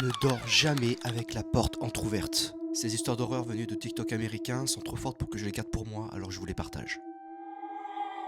ne dort jamais avec la porte entrouverte. Ces histoires d'horreur venues de TikTok américains sont trop fortes pour que je les garde pour moi, alors je vous les partage.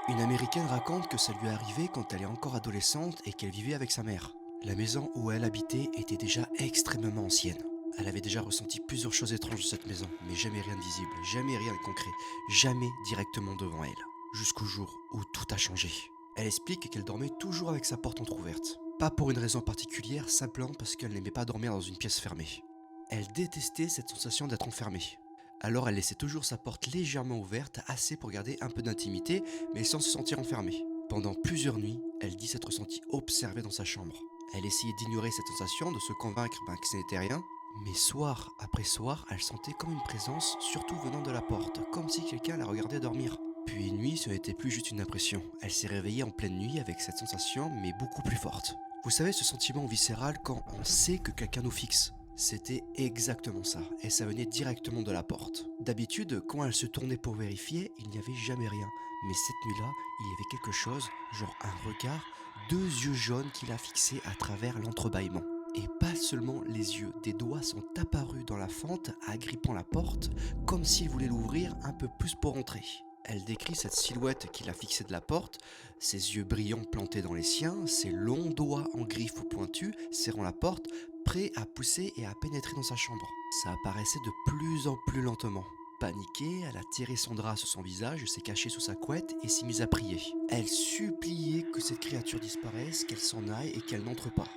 Une américaine raconte que ça lui est arrivé quand elle est encore adolescente et qu'elle vivait avec sa mère. La maison où elle habitait était déjà extrêmement ancienne. Elle avait déjà ressenti plusieurs choses étranges dans cette maison, mais jamais rien de visible, jamais rien de concret, jamais directement devant elle. Jusqu'au jour où tout a changé. Elle explique qu'elle dormait toujours avec sa porte entrouverte. Pas pour une raison particulière, simplement parce qu'elle n'aimait pas dormir dans une pièce fermée. Elle détestait cette sensation d'être enfermée. Alors elle laissait toujours sa porte légèrement ouverte, assez pour garder un peu d'intimité, mais sans se sentir enfermée. Pendant plusieurs nuits, elle dit s'être sentie observée dans sa chambre. Elle essayait d'ignorer cette sensation, de se convaincre que ce n'était rien, mais soir après soir, elle sentait comme une présence, surtout venant de la porte, comme si quelqu'un la regardait dormir. Puis une nuit, ce n'était plus juste une impression. Elle s'est réveillée en pleine nuit avec cette sensation, mais beaucoup plus forte. Vous savez, ce sentiment viscéral quand on sait que quelqu'un nous fixe. C'était exactement ça, et ça venait directement de la porte. D'habitude, quand elle se tournait pour vérifier, il n'y avait jamais rien. Mais cette nuit-là, il y avait quelque chose, genre un regard, deux yeux jaunes qui la fixaient à travers l'entrebâillement. Et pas seulement les yeux, des doigts sont apparus dans la fente, agrippant la porte, comme s'ils voulaient l'ouvrir un peu plus pour entrer. Elle décrit cette silhouette qui la fixait de la porte, ses yeux brillants plantés dans les siens, ses longs doigts en griffes pointues serrant la porte, prêts à pousser et à pénétrer dans sa chambre. Ça apparaissait de plus en plus lentement. Paniquée, elle a tiré son drap sur son visage, s'est cachée sous sa couette et s'est mise à prier. Elle suppliait que cette créature disparaisse, qu'elle s'en aille et qu'elle n'entre pas.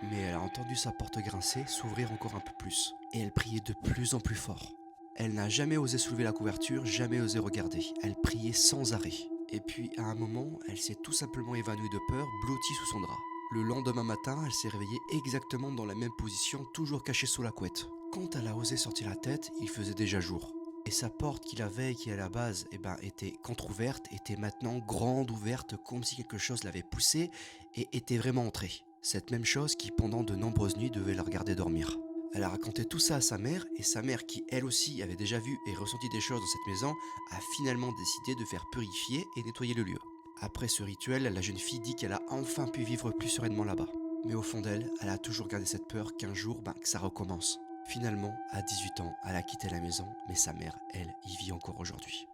Mais elle a entendu sa porte grincer, s'ouvrir encore un peu plus. Et elle priait de plus en plus fort. Elle n'a jamais osé soulever la couverture, jamais osé regarder. Elle priait sans arrêt. Et puis, à un moment, elle s'est tout simplement évanouie de peur, blottie sous son drap. Le lendemain matin, elle s'est réveillée exactement dans la même position, toujours cachée sous la couette. Quand elle a osé sortir la tête, il faisait déjà jour. Et sa porte qui la veille, qui à la base était qu'entrouverte, était maintenant grande ouverte, comme si quelque chose l'avait poussée et était vraiment entrée. Cette même chose qui, pendant de nombreuses nuits, devait la regarder dormir. Elle a raconté tout ça à sa mère, et sa mère, qui elle aussi avait déjà vu et ressenti des choses dans cette maison, a finalement décidé de faire purifier et nettoyer le lieu. Après ce rituel, la jeune fille dit qu'elle a enfin pu vivre plus sereinement là-bas. Mais au fond d'elle, elle a toujours gardé cette peur qu'un jour, que ça recommence. Finalement, à 18 ans, elle a quitté la maison, mais sa mère, elle, y vit encore aujourd'hui.